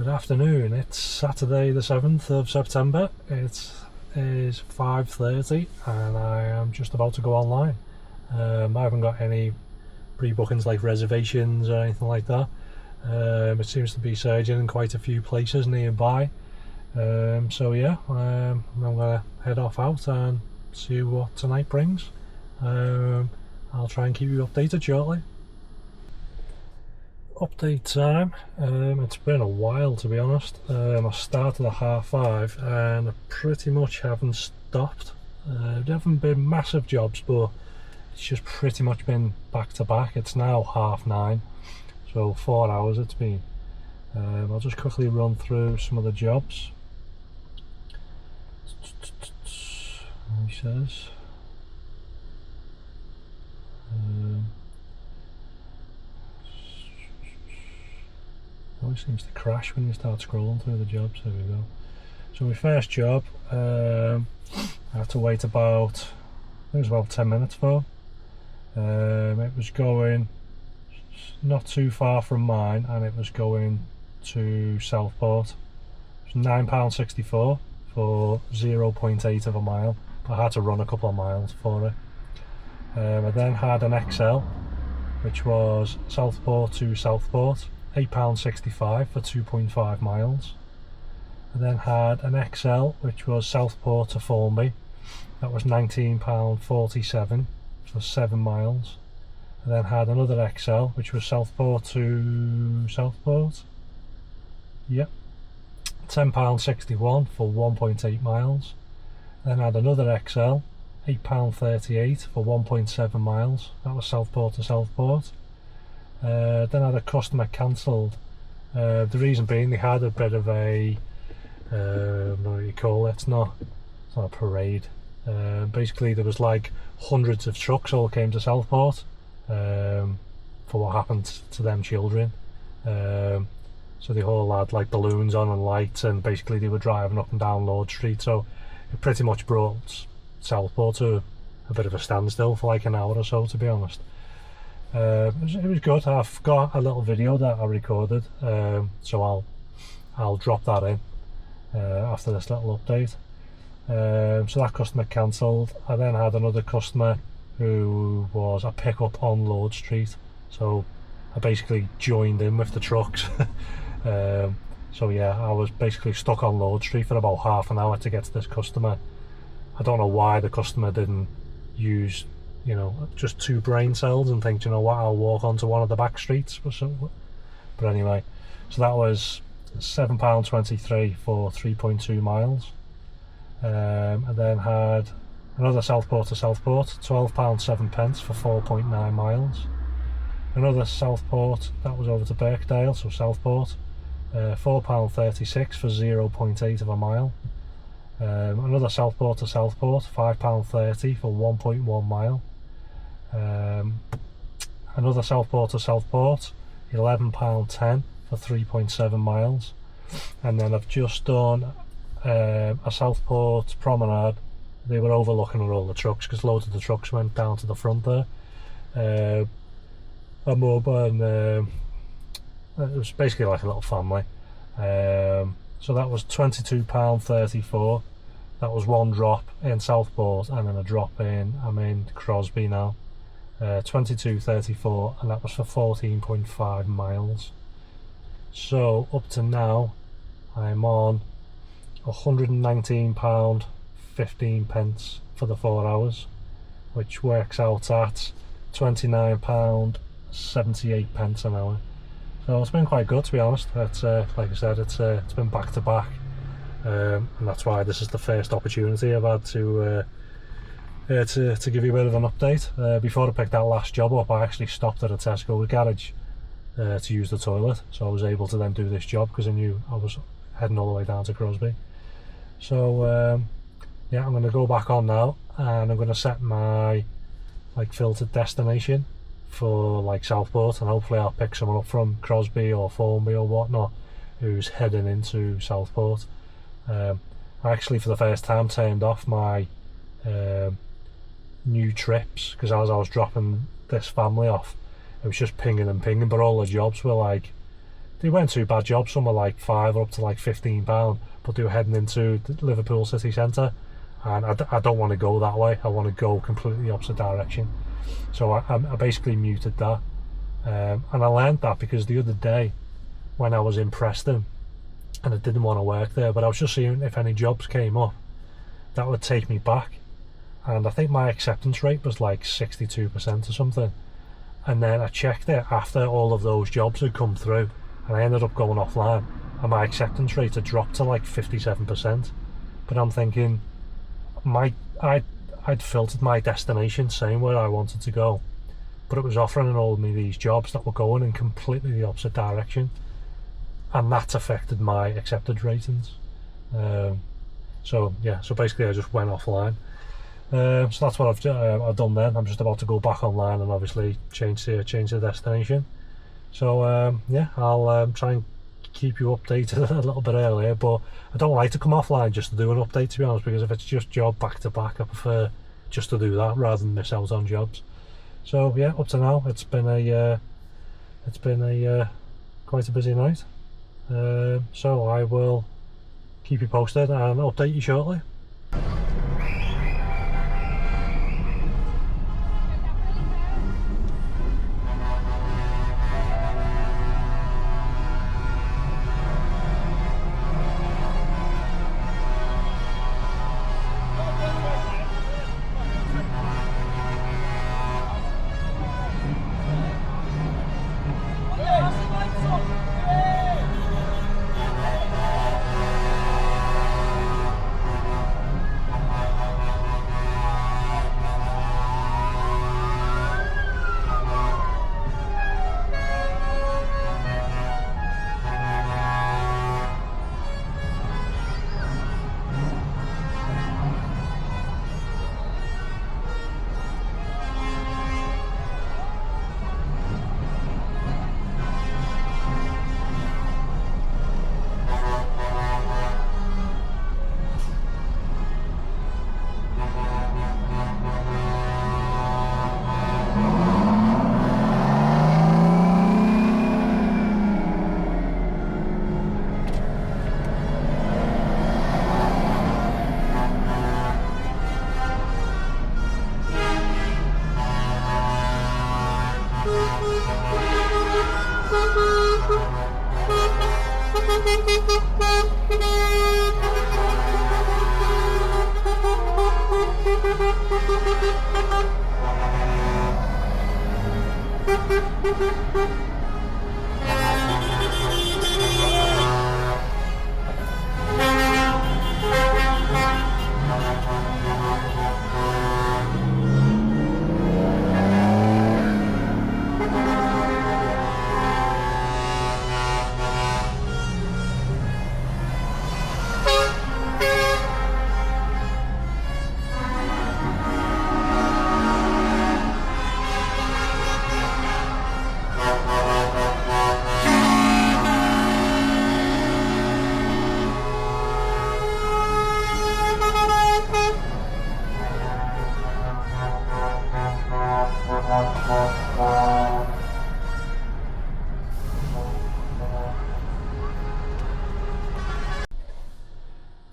Good afternoon, it's Saturday the 7th of September, it is 5:30 and I am just about to go online. I haven't got any pre-bookings like reservations or anything like that. It seems to be surging in quite a few places nearby. So yeah, I'm going to head off out and see what tonight brings. I'll try and keep you updated shortly. Update time. It's been a while, to be honest. I started at 5:30 and I pretty much haven't stopped. There haven't been massive jobs, but it's just pretty much been back to back. It's now 9:30, so 4 hours it's been. I'll just quickly run through some of the jobs. He says always seems to crash when you start scrolling through the jobs. There we go. So my first job, I had to wait about, I think it was about 10 minutes for. It was going not too far from mine, and it was going to Southport. It was £9.64 for 0.8 of a mile. I had to run a couple of miles for it. I then had an XL, which was Southport to Southport, £8.65 for 2.5 miles. I then had an XL, which was Southport to Formby. That was £19.47 for 7 miles. I then had another XL, which was Southport to Southport. Yep, £10.61 for 1.8 miles. Then I had another XL, £8.38 for 1.7 miles. That was Southport to Southport. Then I had a customer cancelled. The reason being, they had a bit of a what do you call it? It's not a parade. Basically, there was like hundreds of trucks all came to Southport for what happened to them children. So they all had like balloons on and lights, and basically they were driving up and down Lord Street. So it pretty much brought Southport to a bit of a standstill for like an hour or so, to be honest. It was good. I've got a little video that I recorded, so I'll drop that in after this little update. So that customer cancelled. I then had another customer who was a pickup on Lord Street, so I basically joined in with the trucks. So yeah, I was basically stuck on Lord Street for about half an hour to get to this customer. I don't know why the customer didn't use, you know, just 2 brain cells and think, you know what, I'll walk onto one of the back streets or something. But anyway, so that was £7.23 for 3.2 miles. I then had another Southport to Southport, £12.07 for 4.9 miles. Another Southport, that was over to Birkdale, so Southport, £4.36 for 0.8 of a mile. Another Southport to Southport, £5.30 for 1.1 mile. Another Southport to Southport, £11.10 for 3.7 miles. And then I've just done a Southport promenade. They were overlooking all the trucks because loads of the trucks went down to the front there. A mob, and it was basically like a little family. So that was £22.34. That was one drop in Southport and then a drop in, I'm in Crosby now. £22.34, and that was for 14.5 miles. So up to now I'm on £119.15 for the 4 hours, which works out at £29.78 an hour. So it's been quite good, to be honest. It's like I said, it's been back to back, and that's why this is the first opportunity I've had to give you a bit of an update. Before I picked that last job up, I actually stopped at a Tesco garage to use the toilet, so I was able to then do this job because I knew I was heading all the way down to Crosby. So yeah, I'm going to go back on now, and I'm going to set my like filtered destination for like Southport, and hopefully I'll pick someone up from Crosby or Formby or whatnot who's heading into Southport. I actually for the first time turned off my new trips because as I was dropping this family off, it was just pinging and pinging, but all the jobs were like they weren't too bad jobs. Some were like £5 or up to like £15, but they were heading into the Liverpool city centre, and I don't want to go that way. I want to go completely opposite direction. So I basically muted that, and I learned that because the other day when I was in Preston and I didn't want to work there, but I was just seeing if any jobs came up that would take me back, and I think my acceptance rate was like 62% or something. And then I checked it after all of those jobs had come through, and I ended up going offline, and my acceptance rate had dropped to like 57%. But I'm thinking, I'd filtered my destination saying where I wanted to go, but it was offering all of me these jobs that were going in completely the opposite direction, and that's affected my accepted ratings. So yeah, so basically I just went offline. So that's what I've done then. I'm just about to go back online and obviously change the destination. So yeah, I'll try and keep you updated a little bit earlier, but I don't like to come offline just to do an update, to be honest, because if it's just job back to back, I prefer just to do that rather than miss out on jobs. So yeah, up to now it's been a quite a busy night. So I will keep you posted and update you shortly.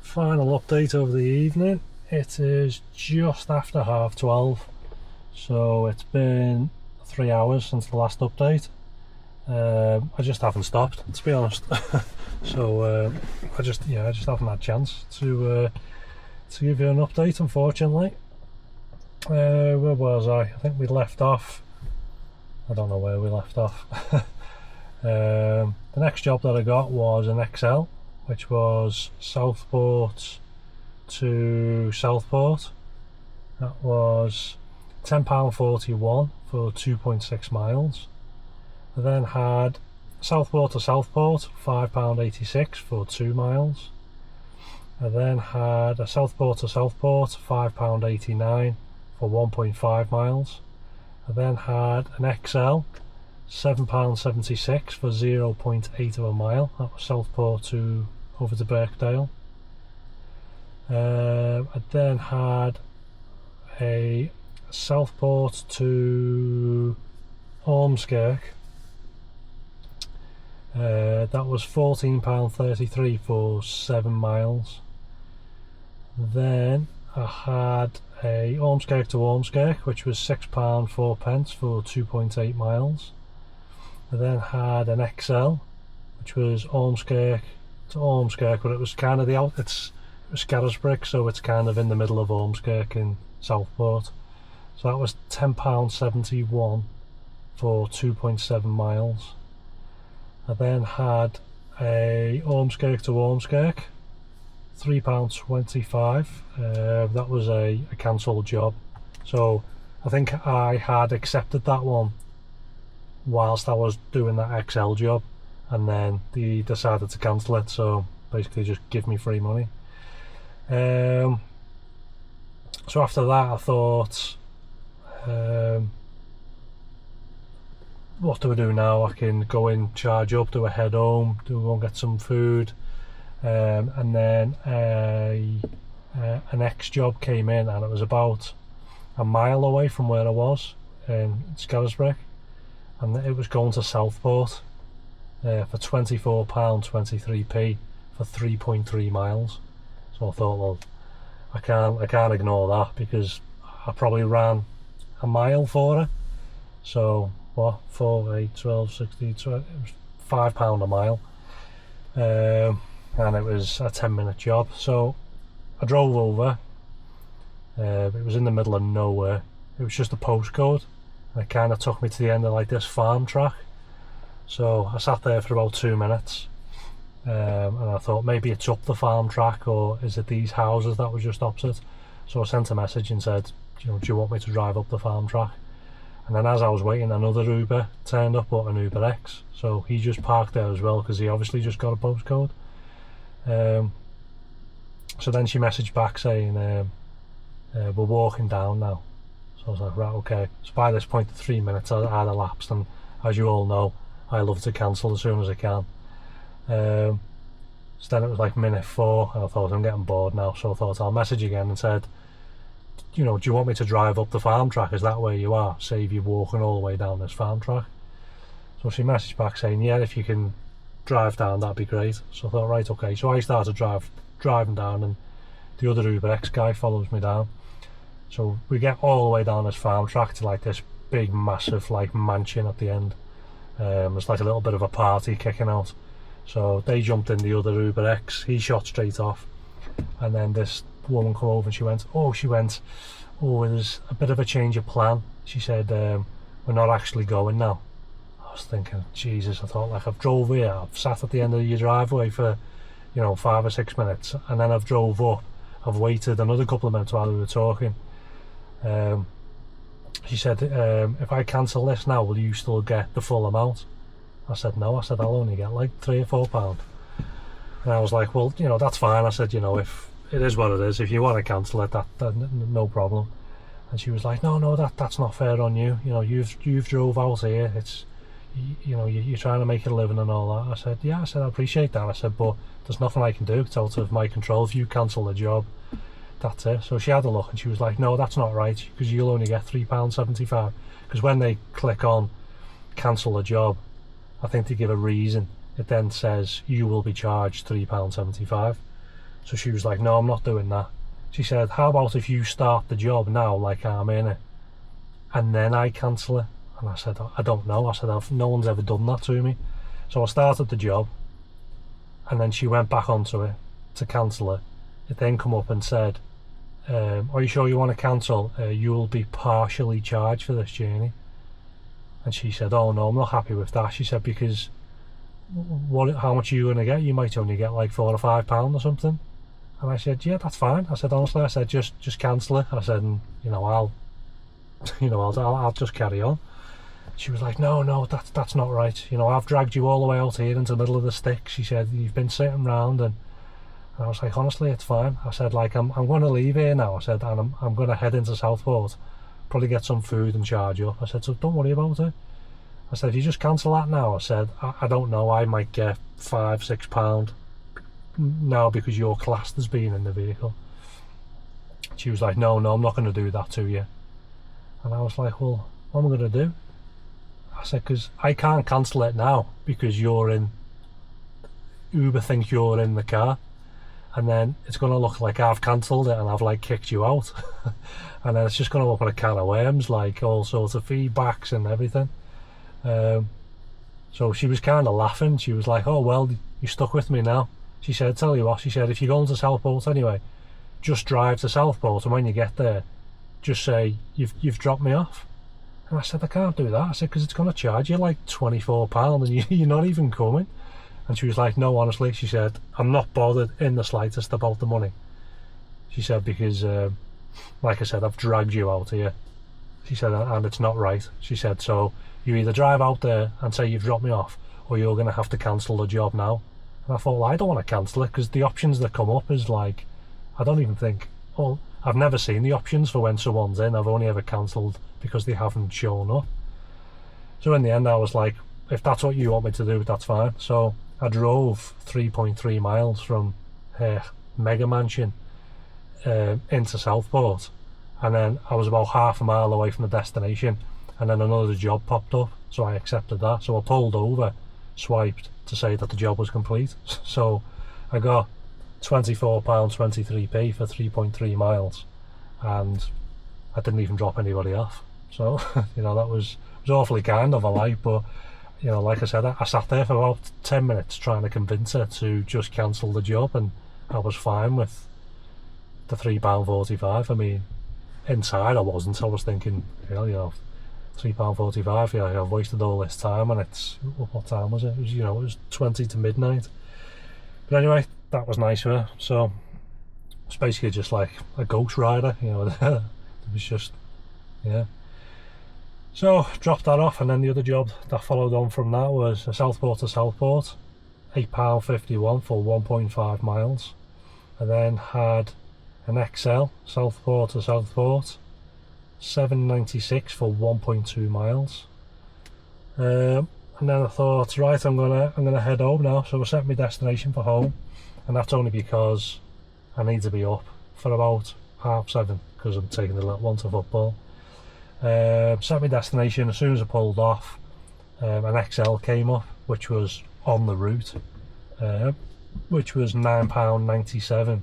Final update over the evening. It is just after 12:30, so it's been 3 hours since the last update. I just haven't stopped, to be honest. So I just haven't had a chance to give you an update, unfortunately. Where was I? I think we left off. I don't know where we left off. The next job that I got was an XL, which was Southport to Southport. That was £10.41 for 2.6 miles. I then had Southport to Southport, £5.86 for 2 miles. I then had a Southport to Southport, £5.89 for 1.5 miles. I then had an XL, £7.76 for 0.8 of a mile. That was Southport to over to Birkdale. I then had a Southport to Ormskirk, That was £14.33 for 7 miles. Then I had a Ormskirk to Ormskirk, which was £6 4p for 2.8 miles. I then had an XL, which was Ormskirk to Ormskirk, but it was kind of it was Skelmersdale, so it's kind of in the middle of Ormskirk in Southport. So that was £10.71 for 2.7 miles. I then had a Ormskirk to Ormskirk, £3.25. That was a cancelled job. So I think I had accepted that one whilst I was doing that XL job, and then they decided to cancel it, so basically just give me free money. So after that I thought, what do I do now? I can go in, charge up, do a head home, go and get some food, and then an X job came in, and it was about a mile away from where I was in Skelmersdale, and it was going to Southport for £24.23p for 3.3 miles. So I thought, well, I can't ignore that, because I probably ran a mile for it. So what, 4, 8, 12, 16, 20, it was £5 a mile, and it was a 10-minute job. So I drove over. It was in the middle of nowhere. It was just a postcode, and it kind of took me to the end of like this farm track. So I sat there for about 2 minutes, and I thought maybe it's up the farm track, or is it these houses that were just opposite. So I sent a message and said, do you want me to drive up the farm track? And then as I was waiting, another Uber turned up, but an Uber X, so he just parked there as well, because he obviously just got a postcode. So then she messaged back saying, we're walking down now. So I was like, right, okay. So by this point the 3 minutes had elapsed, and as you all know, I love to cancel as soon as I can. So then it was like minute 4, and I thought, I'm getting bored now, so I thought I'll message again and said, do you want me to drive up the farm track? Is that where you are? Save you walking all the way down this farm track. So she messaged back saying, yeah, if you can drive down, that'd be great. So I thought, right, okay. So I started driving down, and the other Uber X guy follows me down. So we get all the way down this farm track to like this big massive like mansion at the end. There's like a little bit of a party kicking out. So they jumped in the other Uber X, he shot straight off, and then this woman come over and she went, there's a bit of a change of plan. She said, we're not actually going now. I was thinking, Jesus, I thought, like, I've drove here, I've sat at the end of your driveway for 5 or 6 minutes, and then I've drove up, I've waited another couple of minutes while we were talking. She said, if I cancel this now, will you still get the full amount? I said no. I said I'll only get like £3 or £4. And I was like, well, that's fine. I said, if it is what it is, if you want to cancel it, that no problem. And she was like, no, that's not fair on you. You've drove out here. It's you're trying to make a living and all that. I said, yeah. I said, I appreciate that. I said, but there's nothing I can do. It's out of my control. If you cancel the job, that's it. So she had a look and she was like, no, that's not right, because you'll only get £3.75. Because when they click on cancel the job, I think they give a reason. It then says you will be charged £3.75. So she was like, no, I'm not doing that. She said, how about if you start the job now, like I'm in it, and then I cancel it? And I said, I don't know. I said, no one's ever done that to me. So I started the job, and then she went back onto it to cancel it. It then come up and said, are you sure you want to cancel? You will be partially charged for this journey. And she said, oh no, I'm not happy with that. She said, because how much are you going to get? You might only get like £4 or £5 or something. And I said, yeah, that's fine. I said, honestly, I said, just cancel it. I said, and, I'll just carry on. She was like, no, that's not right. I've dragged you all the way out here into the middle of the sticks. She said, you've been sitting round, and I was like, honestly, it's fine. I said, like, I'm going to leave here now. I said, and I'm going to head into Southport, probably get some food and charge up. I said, so don't worry about it. I said, if you just cancel that now, I said, I don't know, I might get £5, £6 now because you're classed as being in the vehicle. She was like, no, I'm not going to do that to you. And I was like, well, what am I going to do? I said, because I can't cancel it now because you're in Uber think you're in the car, and then it's going to look like I've cancelled it and I've like kicked you out. And then it's just going to open a can of worms, like all sorts of feedbacks and everything. So she was kind of laughing. She was like, oh well, you stuck with me now. She said, tell you what, she said, if you're going to Southport anyway, just drive to Southport, and when you get there, just say you've dropped me off. And I said, I can't do that. I said, because it's going to charge you like £24 and you're not even coming. And she was like, no, honestly, she said, I'm not bothered in the slightest about the money. She said, because like I said, I've dragged you out here. She said, and it's not right. She said, so you either drive out there and say you've dropped me off, or you're going to have to cancel the job now. And I thought, well, I don't want to cancel it, because the options that come up is like, I don't even think, well, I've never seen the options for when someone's in. I've only ever cancelled because they haven't shown up. So in the end I was like, if that's what you want me to do, that's fine. So I drove 3.3 miles from her mega mansion into Southport, and then I was about half a mile away from the destination, and then another job popped up, so I accepted that. So I pulled over, swiped to say that the job was complete. So I got £24.23p for 3.3 miles, and I didn't even drop anybody off. So you know, that was awfully kind of her, like, but you know, like I said, I sat there for about 10 minutes trying to convince her to just cancel the job, and I was fine with the £3.45. I mean, inside I wasn't. I was thinking, you know, £3.45, yeah, I've wasted all this time, and it's, what time was it? It was, you know, it was 20 to midnight. But anyway, that was nice of her. So it's basically just like a ghost rider, you know. It was just, yeah. So dropped that off, and then the other job that followed on from that was a Southport to Southport, £8.51 for 1.5 miles. And then had an XL, Southport to Southport, £7.96 for 1.2 miles. And then I thought, right, I'm gonna head home now. So I set my destination for home, and that's only because I need to be up for about 7:30 because I'm taking the little one to football. Set my destination. As soon as I pulled off, an XL came up, which was on the route, which was £9.97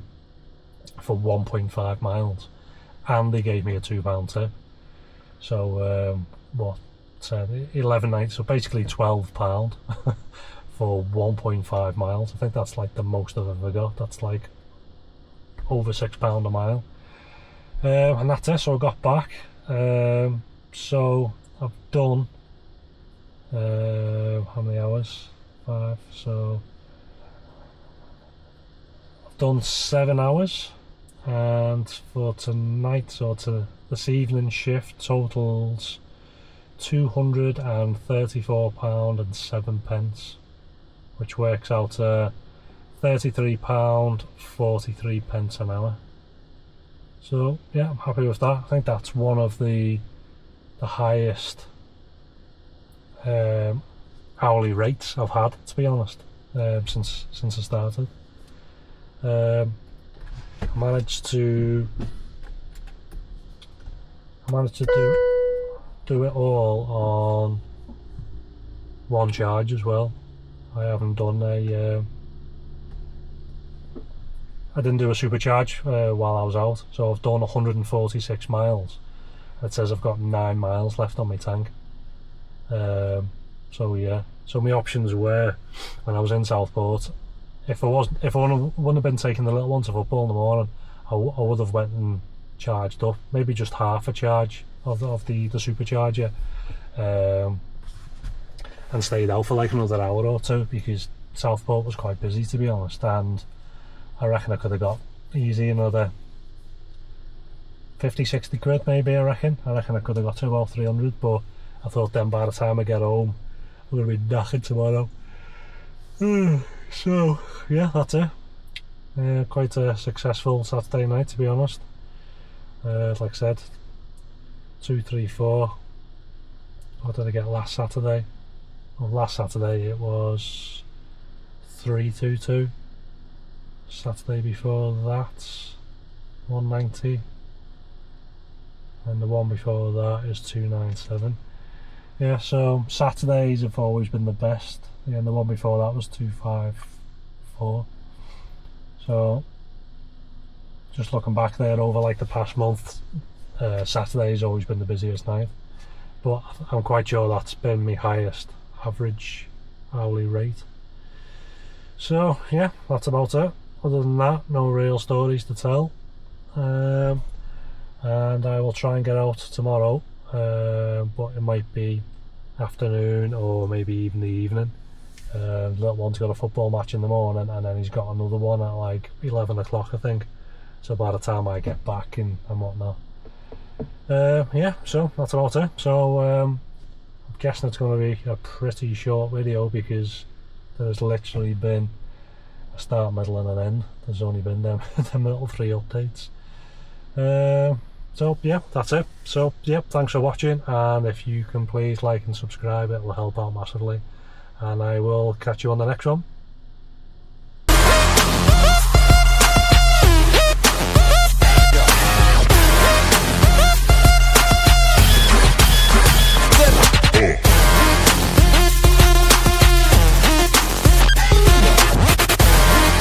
for 1.5 miles, and they gave me a £2 tip. So what, £11.90, so basically £12 for 1.5 miles. I think that's like the most I've ever got. That's like over £6 a mile. And that's it. So I got back. So I've done how many hours? 5. So I've done 7 hours, and for tonight, or to this evening shift, totals £234.07, which works out £33.43 an hour. So yeah, I'm happy with that. I think that's one of the highest hourly rates I've had, to be honest, since I started. I managed to do it all on one charge as well. I haven't done I didn't do a supercharge while I was out, so I've done 146 miles. It says I've got 9 miles left on my tank. So yeah, so my options were, when I was in Southport, if I wouldn't have been taking the little one to football in the morning, I would have went and charged up, maybe just half a charge of the supercharger, and stayed out for like another hour or two, because Southport was quite busy, to be honest, and I reckon I could have got easy another 50-60 quid maybe. I reckon I could have got to about 300, but I thought then by the time I get home I'm going to be knackered tomorrow. So yeah, that's it. Quite a successful Saturday night, to be honest. Like I said, 234. What did I get last Saturday? Well, last Saturday it was 322. Saturday before that, 190, and the one before that is 297. Yeah, so Saturdays have always been the best. Yeah, and the one before that was 4. So just looking back there over like the past month, Saturday's always been the busiest night, but I'm quite sure that's been my highest average hourly rate. So yeah, that's about it. Other than that, no real stories to tell. And I will try and get out tomorrow, but it might be afternoon or maybe even the evening. Little one's got a football match in the morning, and then he's got another one at like 11 o'clock, I think. So by the time I get back and whatnot, yeah, so that's about it. So I'm guessing it's going to be a pretty short video, because there's literally been a start, middle and an end. There's only been them little 3 updates. So yeah, that's it. So yeah, thanks for watching, and if you can please like and subscribe, it will help out massively, and I will catch you on the next one.